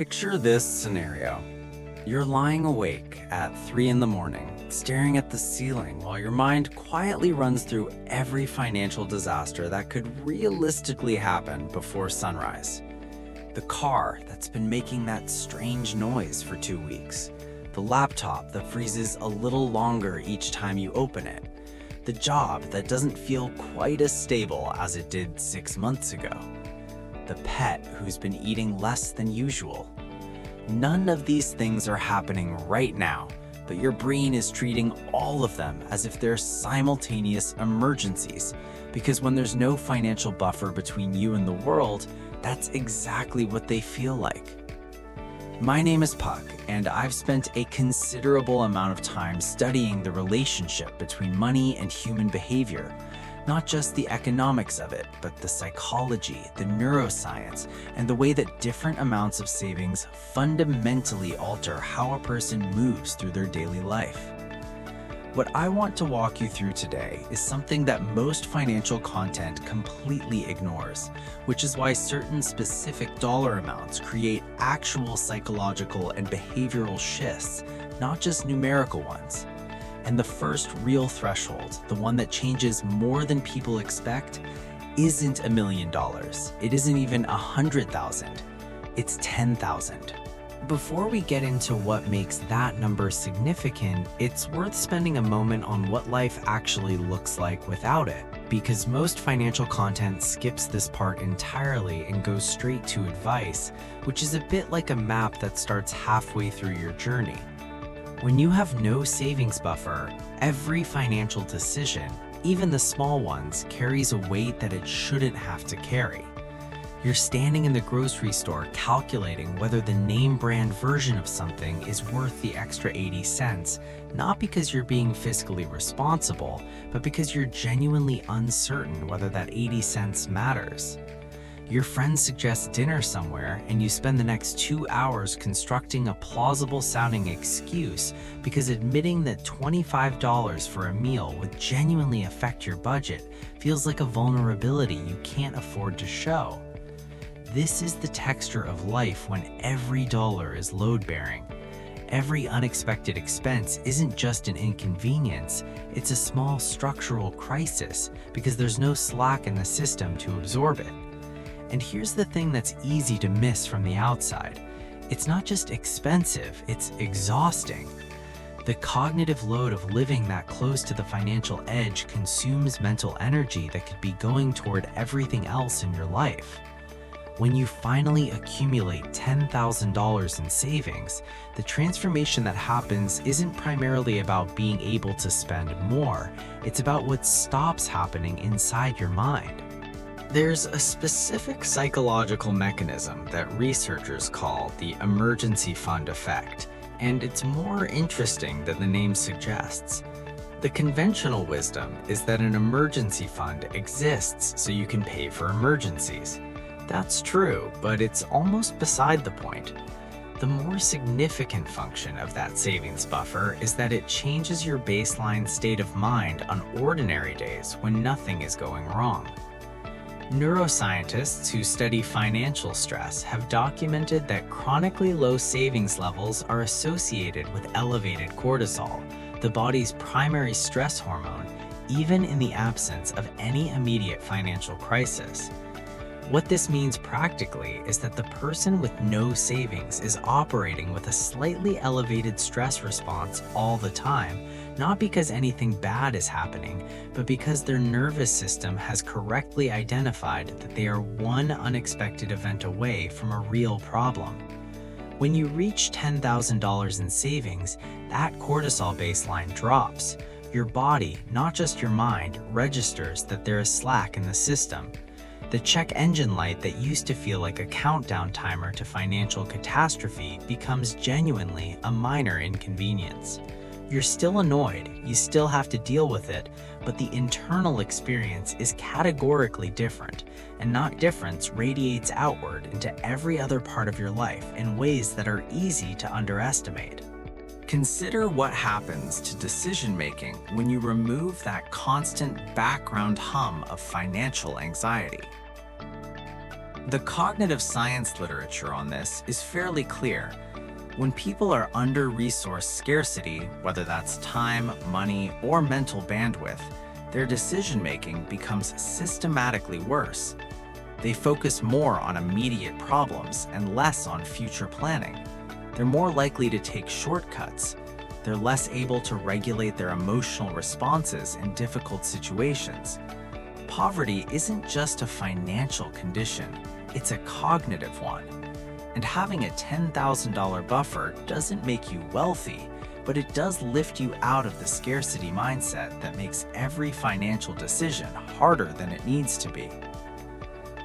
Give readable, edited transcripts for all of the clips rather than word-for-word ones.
Picture this scenario. You're lying awake at 3 in the morning, staring at the ceiling while your mind quietly runs through every financial disaster that could realistically happen before sunrise. The car that's been making that strange noise for 2 weeks. The laptop that freezes a little longer each time you open it. The job that doesn't feel quite as stable as it did 6 months ago. The pet who's been eating less than usual. None of these things are happening right now, but your brain is treating all of them as if they're simultaneous emergencies, because when there's no financial buffer between you and the world, that's exactly what they feel like. My name is Puck, and I've spent a considerable amount of time studying the relationship between money and human behavior. Not just the economics of it, but the psychology, the neuroscience, and the way that different amounts of savings fundamentally alter how a person moves through their daily life. What I want to walk you through today is something that most financial content completely ignores, which is why certain specific dollar amounts create actual psychological and behavioral shifts, not just numerical ones. And the first real threshold, the one that changes more than people expect, isn't $1 million. It isn't even 100,000. It's 10,000. Before we get into what makes that number significant, it's worth spending a moment on what life actually looks like without it, because most financial content skips this part entirely and goes straight to advice, which is a bit like a map that starts halfway through your journey. When you have no savings buffer, every financial decision, even the small ones, carries a weight that it shouldn't have to carry. You're standing in the grocery store calculating whether the name brand version of something is worth the extra 80 cents, not because you're being fiscally responsible, but because you're genuinely uncertain whether that 80 cents matters. Your friend suggests dinner somewhere, and you spend the next 2 hours constructing a plausible-sounding excuse because admitting that $25 for a meal would genuinely affect your budget feels like a vulnerability you can't afford to show. This is the texture of life when every dollar is load-bearing. Every unexpected expense isn't just an inconvenience, it's a small structural crisis because there's no slack in the system to absorb it. And here's the thing that's easy to miss from the outside. It's not just expensive, it's exhausting. The cognitive load of living that close to the financial edge consumes mental energy that could be going toward everything else in your life. When you finally accumulate $10,000 in savings, the transformation that happens isn't primarily about being able to spend more, it's about what stops happening inside your mind. There's a specific psychological mechanism that researchers call the emergency fund effect, and it's more interesting than the name suggests. The conventional wisdom is that an emergency fund exists so you can pay for emergencies. That's true, but it's almost beside the point. The more significant function of that savings buffer is that it changes your baseline state of mind on ordinary days when nothing is going wrong. Neuroscientists who study financial stress have documented that chronically low savings levels are associated with elevated cortisol, the body's primary stress hormone, even in the absence of any immediate financial crisis. What this means practically is that the person with no savings is operating with a slightly elevated stress response all the time, not because anything bad is happening, but because their nervous system has correctly identified that they are one unexpected event away from a real problem. When you reach $10,000 in savings, that cortisol baseline drops. Your body, not just your mind, registers that there is slack in the system. The check engine light that used to feel like a countdown timer to financial catastrophe becomes genuinely a minor inconvenience. You're still annoyed, you still have to deal with it, but the internal experience is categorically different, and that difference radiates outward into every other part of your life in ways that are easy to underestimate. Consider what happens to decision-making when you remove that constant background hum of financial anxiety. The cognitive science literature on this is fairly clear. When people are under resource scarcity, whether that's time, money, or mental bandwidth, their decision-making becomes systematically worse. They focus more on immediate problems and less on future planning. They're more likely to take shortcuts. They're less able to regulate their emotional responses in difficult situations. Poverty isn't just a financial condition, it's a cognitive one. And having a $10,000 buffer doesn't make you wealthy, but it does lift you out of the scarcity mindset that makes every financial decision harder than it needs to be.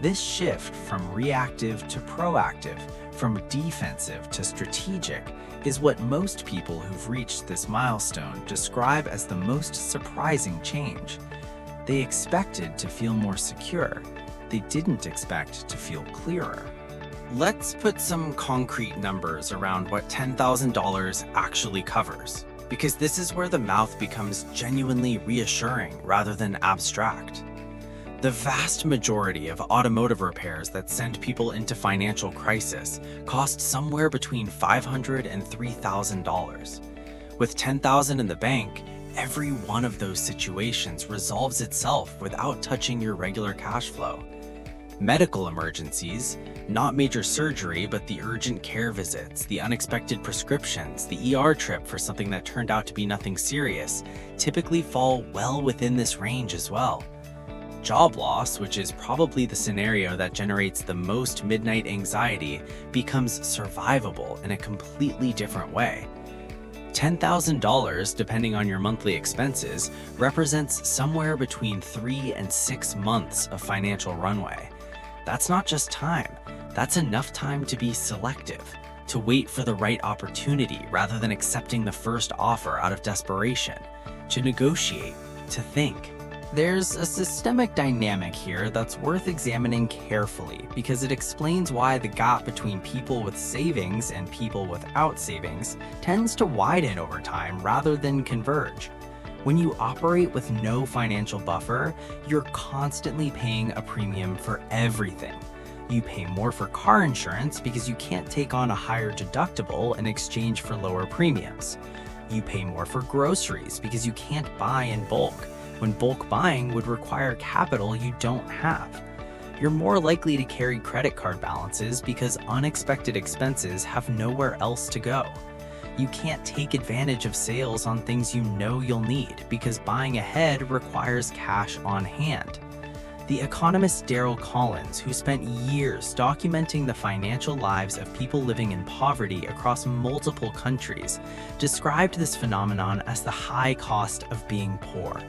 This shift from reactive to proactive, from defensive to strategic, is what most people who've reached this milestone describe as the most surprising change. They expected to feel more secure. They didn't expect to feel clearer. Let's put some concrete numbers around what $10,000 actually covers, because this is where the math becomes genuinely reassuring rather than abstract. The vast majority of automotive repairs that send people into financial crisis cost somewhere between $500 and $3,000. With $10,000 in the bank, every one of those situations resolves itself without touching your regular cash flow. Medical emergencies, not major surgery, but the urgent care visits, the unexpected prescriptions, the ER trip for something that turned out to be nothing serious, typically fall well within this range as well. Job loss, which is probably the scenario that generates the most midnight anxiety, becomes survivable in a completely different way. $10,000, depending on your monthly expenses, represents somewhere between 3 and 6 months of financial runway. That's not just time, that's enough time to be selective, to wait for the right opportunity rather than accepting the first offer out of desperation, to negotiate, to think. There's a systemic dynamic here that's worth examining carefully because it explains why the gap between people with savings and people without savings tends to widen over time rather than converge. When you operate with no financial buffer, you're constantly paying a premium for everything. You pay more for car insurance because you can't take on a higher deductible in exchange for lower premiums. You pay more for groceries because you can't buy in bulk, when bulk buying would require capital you don't have. You're more likely to carry credit card balances because unexpected expenses have nowhere else to go. You can't take advantage of sales on things you know you'll need because buying ahead requires cash on hand. The economist Daryl Collins, who spent years documenting the financial lives of people living in poverty across multiple countries, described this phenomenon as the high cost of being poor.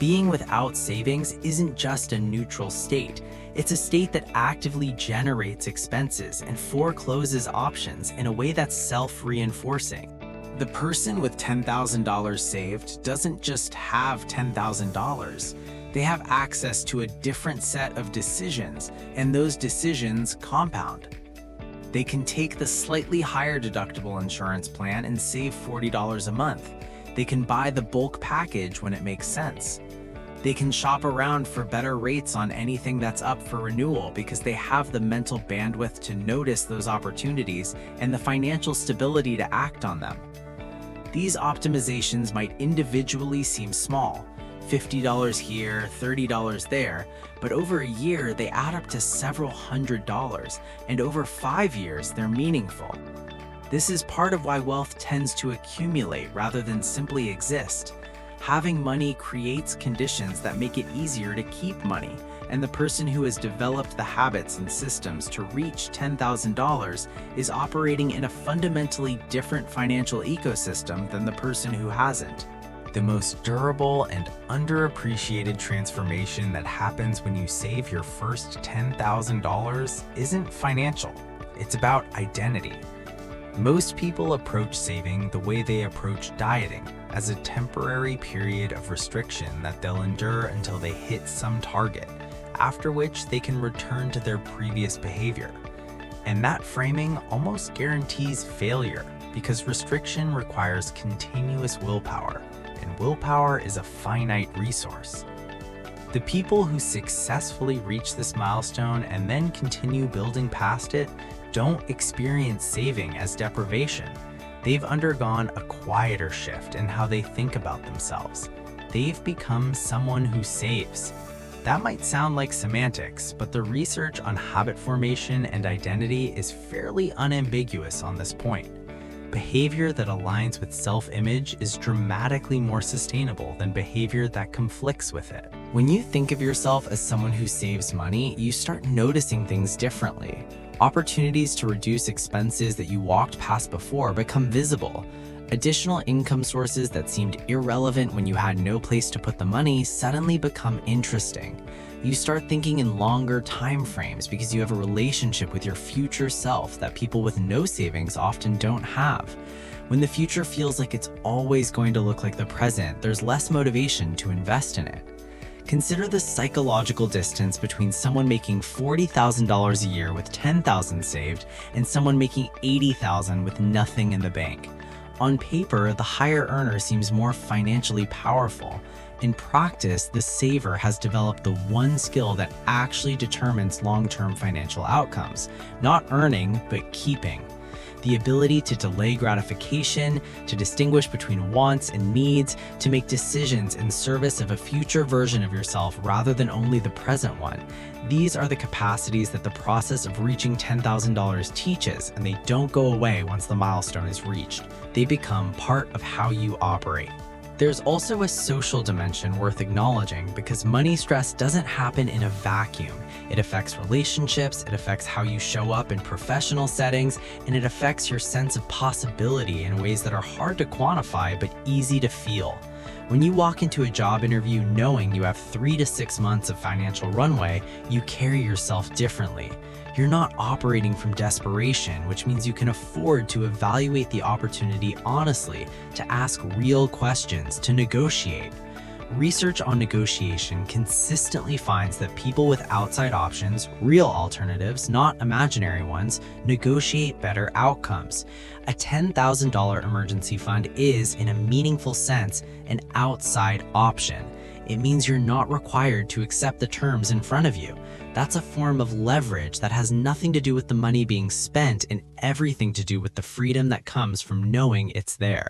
Being without savings isn't just a neutral state. It's a state that actively generates expenses and forecloses options in a way that's self-reinforcing. The person with $10,000 saved doesn't just have $10,000. They have access to a different set of decisions, and those decisions compound. They can take the slightly higher deductible insurance plan and save $40 a month. They can buy the bulk package when it makes sense. They can shop around for better rates on anything that's up for renewal because they have the mental bandwidth to notice those opportunities and the financial stability to act on them. These optimizations might individually seem small, $50 here, $30 there, but over a year they add up to several $100s, and over 5 years they're meaningful. This is part of why wealth tends to accumulate rather than simply exist. Having money creates conditions that make it easier to keep money, and the person who has developed the habits and systems to reach $10,000 is operating in a fundamentally different financial ecosystem than the person who hasn't. The most durable and underappreciated transformation that happens when you save your first $10,000 isn't financial, it's about identity. Most people approach saving the way they approach dieting, as a temporary period of restriction that they'll endure until they hit some target, after which they can return to their previous behavior. And that framing almost guarantees failure because restriction requires continuous willpower, and willpower is a finite resource. The people who successfully reach this milestone and then continue building past it don't experience saving as deprivation. They've undergone a quieter shift in how they think about themselves. They've become someone who saves. That might sound like semantics, but the research on habit formation and identity is fairly unambiguous on this point. Behavior that aligns with self-image is dramatically more sustainable than behavior that conflicts with it. When you think of yourself as someone who saves money, you start noticing things differently. Opportunities to reduce expenses that you walked past before become visible. Additional income sources that seemed irrelevant when you had no place to put the money suddenly become interesting. You start thinking in longer time frames because you have a relationship with your future self that people with no savings often don't have. When the future feels like it's always going to look like the present, there's less motivation to invest in it. Consider the psychological distance between someone making $40,000 a year with $10,000 saved and someone making $80,000 with nothing in the bank. On paper, the higher earner seems more financially powerful. In practice, the saver has developed the one skill that actually determines long-term financial outcomes, not earning, but keeping. The ability to delay gratification, to distinguish between wants and needs, to make decisions in service of a future version of yourself rather than only the present one. These are the capacities that the process of reaching $10,000 teaches, and they don't go away once the milestone is reached. They become part of how you operate. There's also a social dimension worth acknowledging because money stress doesn't happen in a vacuum. It affects relationships, it affects how you show up in professional settings, and it affects your sense of possibility in ways that are hard to quantify but easy to feel. When you walk into a job interview knowing you have 3 to 6 months of financial runway, you carry yourself differently. You're not operating from desperation, which means you can afford to evaluate the opportunity honestly, to ask real questions, to negotiate. Research on negotiation consistently finds that people with outside options, real alternatives, not imaginary ones, negotiate better outcomes. A $10,000 emergency fund is, in a meaningful sense, an outside option. It means you're not required to accept the terms in front of you. That's a form of leverage that has nothing to do with the money being spent and everything to do with the freedom that comes from knowing it's there.